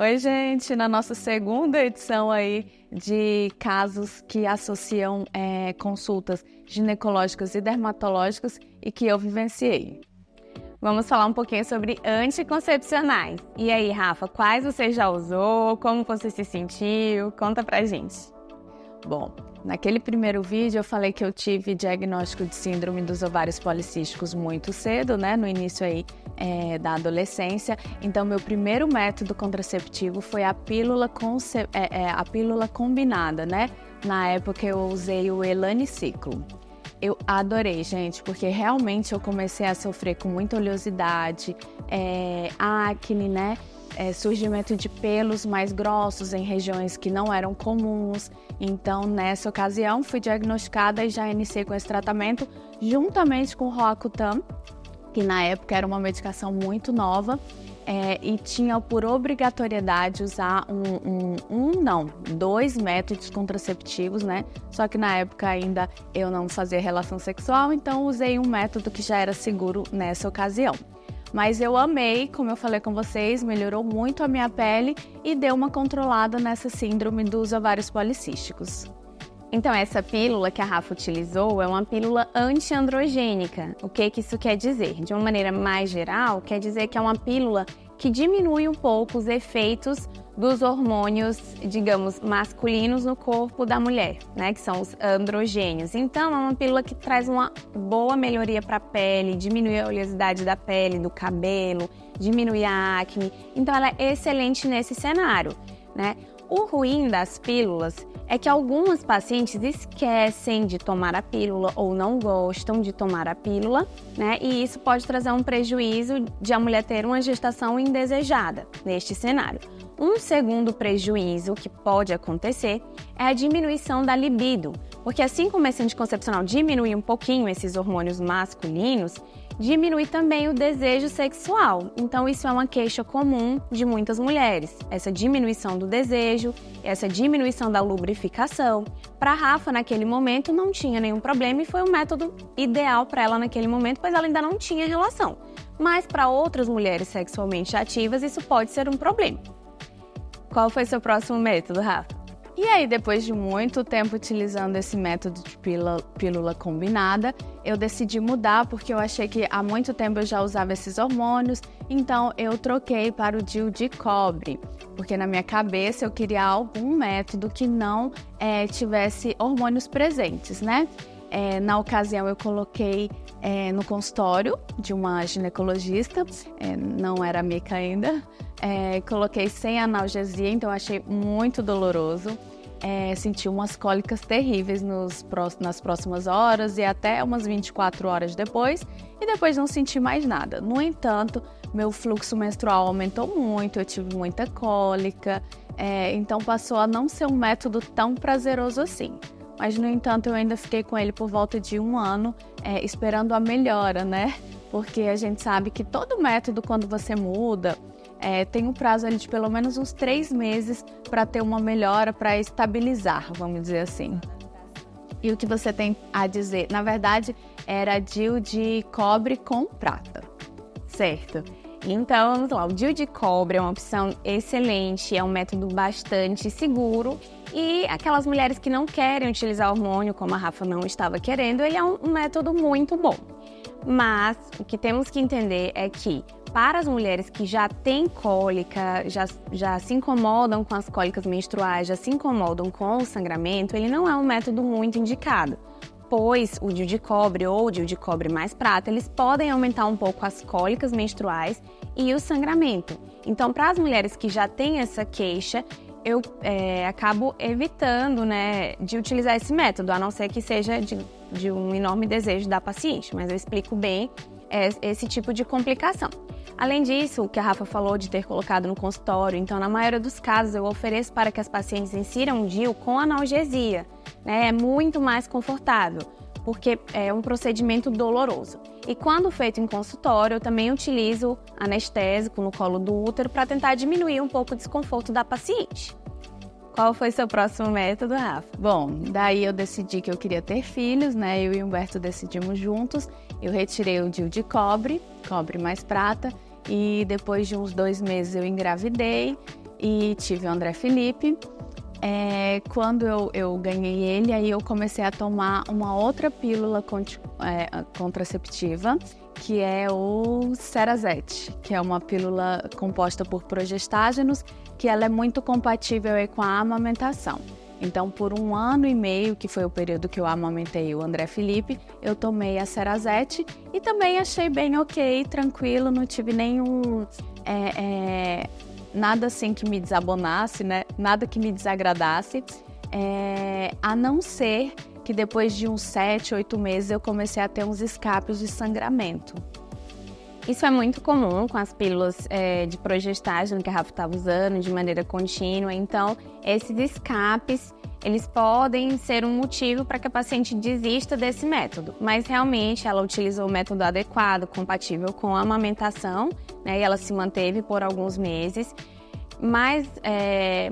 Oi, gente! Na nossa segunda edição aí de casos que associam consultas ginecológicas e dermatológicas e que eu vivenciei. Vamos falar um pouquinho sobre anticoncepcionais. E aí, Rafa, quais você já usou? Como você se sentiu? Conta pra gente. Bom, naquele primeiro vídeo eu falei que eu tive diagnóstico de síndrome dos ovários policísticos muito cedo, né? No início aí da adolescência. Então, meu primeiro método contraceptivo foi a pílula combinada, né? Na época eu usei o Elaniciclo. Eu adorei, gente, porque realmente eu comecei a sofrer com muita oleosidade, acne, né? Surgimento de pelos mais grossos em regiões que não eram comuns. Então, nessa ocasião, fui diagnosticada e já iniciei com esse tratamento juntamente com o Roacutan, que na época era uma medicação muito nova e tinha por obrigatoriedade usar dois métodos contraceptivos, né? Só que na época ainda eu não fazia relação sexual, então usei um método que já era seguro nessa ocasião. Mas eu amei, como eu falei com vocês, melhorou muito a minha pele e deu uma controlada nessa síndrome dos ovários policísticos. Então, essa pílula que a Rafa utilizou é uma pílula antiandrogênica. O que isso quer dizer? De uma maneira mais geral, quer dizer que é uma pílula que diminui um pouco os efeitos dos hormônios, digamos, masculinos no corpo da mulher, né? Que são os androgênios. Então, é uma pílula que traz uma boa melhoria para a pele, diminui a oleosidade da pele, do cabelo, diminui a acne. Então, ela é excelente nesse cenário, né? O ruim das pílulas é que algumas pacientes esquecem de tomar a pílula ou não gostam de tomar a pílula, né? E isso pode trazer um prejuízo de a mulher ter uma gestação indesejada neste cenário. Um segundo prejuízo que pode acontecer é a diminuição da libido, porque assim como esse anticoncepcional diminui um pouquinho esses hormônios masculinos, diminui também o desejo sexual. Então, isso é uma queixa comum de muitas mulheres. Essa diminuição do desejo, essa diminuição da lubrificação. Para a Rafa, naquele momento, não tinha nenhum problema e foi o método ideal para ela naquele momento, pois ela ainda não tinha relação. Mas para outras mulheres sexualmente ativas, isso pode ser um problema. Qual foi seu próximo método, Rafa? E aí, depois de muito tempo utilizando esse método de pílula combinada, eu decidi mudar porque eu achei que há muito tempo eu já usava esses hormônios, então eu troquei para o DIU de cobre, porque na minha cabeça eu queria algum método que não tivesse hormônios presentes, né? Na ocasião eu coloquei no consultório de uma ginecologista, não era mica ainda, coloquei sem analgesia, então achei muito doloroso. Senti umas cólicas terríveis nas próximas horas e até umas 24 horas depois, e depois não senti mais nada. No entanto, meu fluxo menstrual aumentou muito, eu tive muita cólica, então passou a não ser um método tão prazeroso assim. Mas, no entanto, eu ainda fiquei com ele por volta de 1 ano, esperando a melhora, né? Porque a gente sabe que todo método, quando você muda, tem um prazo ali de pelo menos uns 3 meses para ter uma melhora, para estabilizar, vamos dizer assim. E o que você tem a dizer? Na verdade, era DIU de cobre com prata, certo? Então, vamos lá, o DIU de cobre é uma opção excelente, é um método bastante seguro e aquelas mulheres que não querem utilizar hormônio, como a Rafa não estava querendo, ele é um método muito bom. Mas o que temos que entender é que para as mulheres que já têm cólica, já se incomodam com as cólicas menstruais, já se incomodam com o sangramento, ele não é um método muito indicado, pois o DIU de cobre ou o DIU de cobre mais prata, eles podem aumentar um pouco as cólicas menstruais e o sangramento. Então, para as mulheres que já têm essa queixa, eu acabo evitando, né, de utilizar esse método, a não ser que seja de um enorme desejo da paciente, mas eu explico bem esse tipo de complicação. Além disso, o que a Rafa falou de ter colocado no consultório, então na maioria dos casos eu ofereço para que as pacientes insiram um DIU com analgesia, né? É muito mais confortável, porque é um procedimento doloroso. E quando feito em consultório, eu também utilizo anestésico no colo do útero para tentar diminuir um pouco o desconforto da paciente. Qual foi seu próximo método, Rafa? Bom, daí eu decidi que eu queria ter filhos, né? Eu e o Humberto decidimos juntos. Eu retirei o DIU de cobre mais prata, e depois de uns 2 meses eu engravidei. e tive o André Felipe. Quando eu ganhei ele, aí eu comecei a tomar uma outra pílula contraceptiva, que é o Cerazette, que é uma pílula composta por progestágenos, que ela é muito compatível aí com a amamentação. Então, por 1 ano e meio, que foi o período que eu amamentei o André Felipe, eu tomei a Cerazette e também achei bem ok, tranquilo, não tive nenhum... nada assim que me desabonasse, né? Nada que me desagradasse, a não ser que depois de uns 7, 8 meses eu comecei a ter uns escapes de sangramento. Isso é muito comum com as pílulas de progestágeno que a Rafa estava usando de maneira contínua. Então, esses escapes, eles podem ser um motivo para que a paciente desista desse método. Mas, realmente, ela utilizou o método adequado, compatível com a amamentação, né? E ela se manteve por alguns meses. Mas,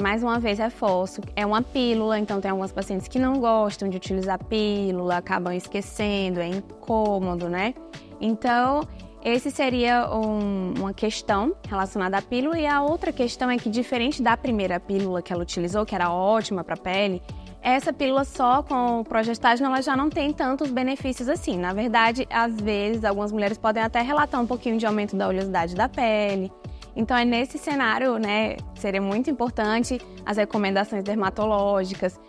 mais uma vez, reforço, é uma pílula, então tem algumas pacientes que não gostam de utilizar pílula, acabam esquecendo, é incômodo, né? Então, esse seria uma questão relacionada à pílula. E a outra questão é que, diferente da primeira pílula que ela utilizou, que era ótima para a pele, essa pílula só com o progestágeno ela já não tem tantos benefícios assim. Na verdade, às vezes, algumas mulheres podem até relatar um pouquinho de aumento da oleosidade da pele. Então, é nesse cenário, né, seria muito importante as recomendações dermatológicas,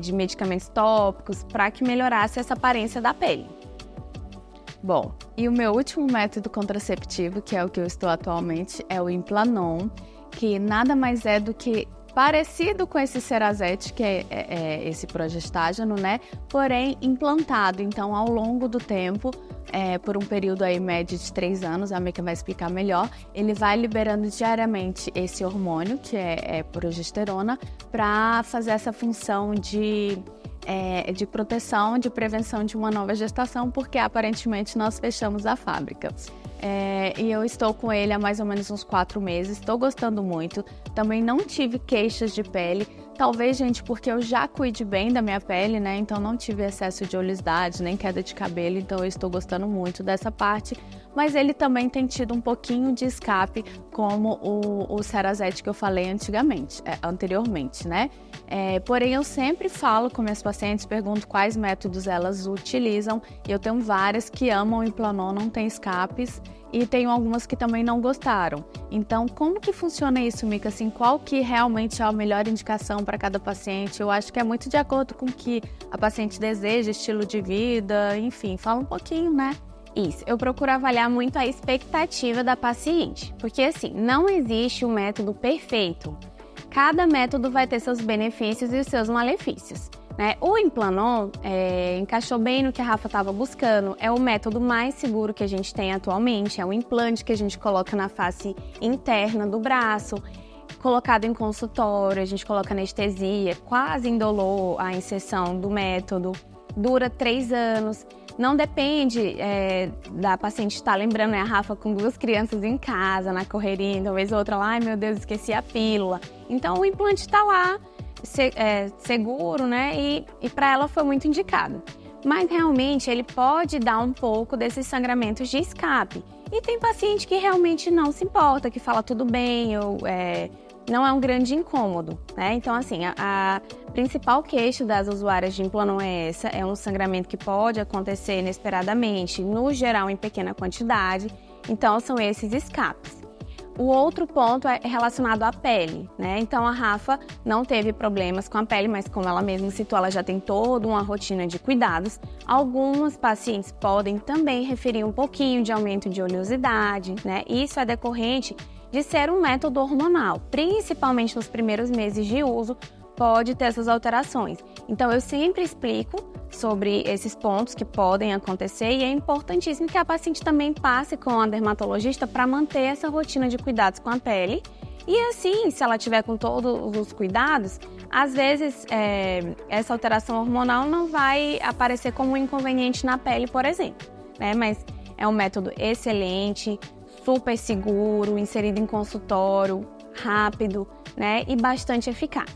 de medicamentos tópicos, para que melhorasse essa aparência da pele. Bom, e o meu último método contraceptivo, que é o que eu estou atualmente, é o Implanon, que nada mais é do que parecido com esse Cerazette, que é esse progestágeno, né? Porém, implantado. Então, ao longo do tempo, por um período aí médio de 3 anos, a Mica vai explicar melhor, ele vai liberando diariamente esse hormônio, que é progesterona, para fazer essa função de proteção, de prevenção de uma nova gestação, porque aparentemente nós fechamos a fábrica. E eu estou com ele há mais ou menos uns 4 meses, estou gostando muito, também não tive queixas de pele, talvez, gente, porque eu já cuide bem da minha pele, né, então não tive excesso de oleosidade, nem queda de cabelo, então eu estou gostando muito dessa parte, mas ele também tem tido um pouquinho de escape, como o Cerazette que eu falei anteriormente, né, porém eu sempre falo com minhas pacientes, pergunto quais métodos elas utilizam, e eu tenho várias que amam o Implanon, não tem escapes, e tenho algumas que também não gostaram. Então, como que funciona isso, Mica? Assim, qual que realmente é a melhor indicação para cada paciente? Eu acho que é muito de acordo com o que a paciente deseja, estilo de vida, enfim, fala um pouquinho, né? Isso, eu procuro avaliar muito a expectativa da paciente, porque assim, não existe um método perfeito. Cada método vai ter seus benefícios e os seus malefícios, né? O Implanon encaixou bem no que a Rafa estava buscando, é o método mais seguro que a gente tem atualmente, é um implante que a gente coloca na face interna do braço, colocado em consultório, a gente coloca anestesia, quase indolor a inserção do método, dura 3 anos, não depende da paciente estar lembrando, né, a Rafa com 2 crianças em casa, na correria, talvez outra lá, ai meu Deus, esqueci a pílula, então o implante está lá, seguro, né? E para ela foi muito indicado. Mas realmente ele pode dar um pouco desses sangramentos de escape. E tem paciente que realmente não se importa, que fala tudo bem, ou não é um grande incômodo, né? Então, assim, a principal queixa das usuárias de Implanon é essa, é um sangramento que pode acontecer inesperadamente, no geral em pequena quantidade, então são esses escapes. O outro ponto é relacionado à pele, né? Então, a Rafa não teve problemas com a pele, mas como ela mesma citou, ela já tem toda uma rotina de cuidados. Algumas pacientes podem também referir um pouquinho de aumento de oleosidade, né? Isso é decorrente de ser um método hormonal, principalmente nos primeiros meses de uso, pode ter essas alterações. Então, eu sempre explico sobre esses pontos que podem acontecer e é importantíssimo que a paciente também passe com a dermatologista para manter essa rotina de cuidados com a pele. E assim, se ela tiver com todos os cuidados, às vezes essa alteração hormonal não vai aparecer como um inconveniente na pele, por exemplo, né? Mas é um método excelente, super seguro, inserido em consultório, rápido, né? E bastante eficaz.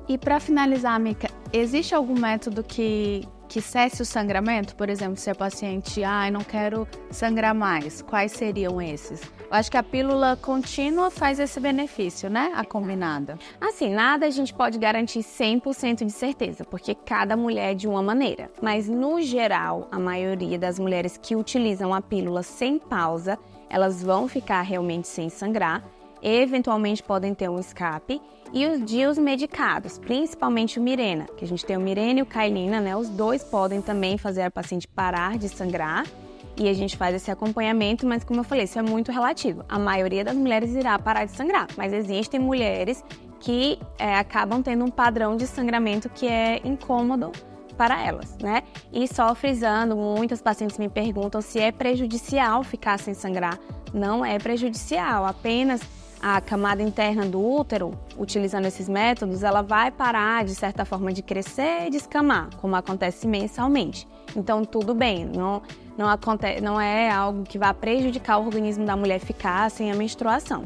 E para finalizar, Mica, existe algum método que cesse o sangramento? Por exemplo, se a paciente, não quero sangrar mais, quais seriam esses? Eu acho que a pílula contínua faz esse benefício, né? A combinada. Assim, nada a gente pode garantir 100% de certeza, porque cada mulher é de uma maneira. Mas, no geral, a maioria das mulheres que utilizam a pílula sem pausa, elas vão ficar realmente sem sangrar, eventualmente podem ter um escape. E os DIUs medicados, principalmente o Mirena, que a gente tem o Mirena e o Cailina, né? Os dois podem também fazer a paciente parar de sangrar. E a gente faz esse acompanhamento, mas como eu falei, isso é muito relativo. A maioria das mulheres irá parar de sangrar, mas existem mulheres que acabam tendo um padrão de sangramento que é incômodo para elas, né? E só frisando, muitas pacientes me perguntam se é prejudicial ficar sem sangrar. Não é prejudicial, apenas a camada interna do útero, utilizando esses métodos, ela vai parar, de certa forma, de crescer e descamar, como acontece mensalmente. Então, tudo bem, não é algo que vá prejudicar o organismo da mulher ficar sem a menstruação,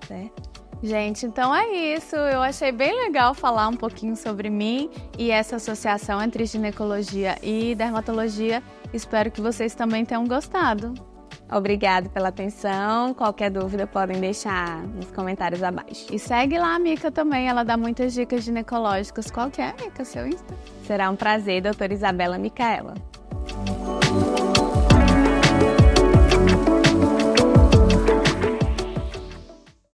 certo? Gente, então é isso. Eu achei bem legal falar um pouquinho sobre mim e essa associação entre ginecologia e dermatologia. Espero que vocês também tenham gostado. Obrigada pela atenção. Qualquer dúvida podem deixar nos comentários abaixo. E segue lá a Mica também, ela dá muitas dicas ginecológicas. Qual que é, Mica, seu Insta? Será um prazer, doutora Isabela Micaela.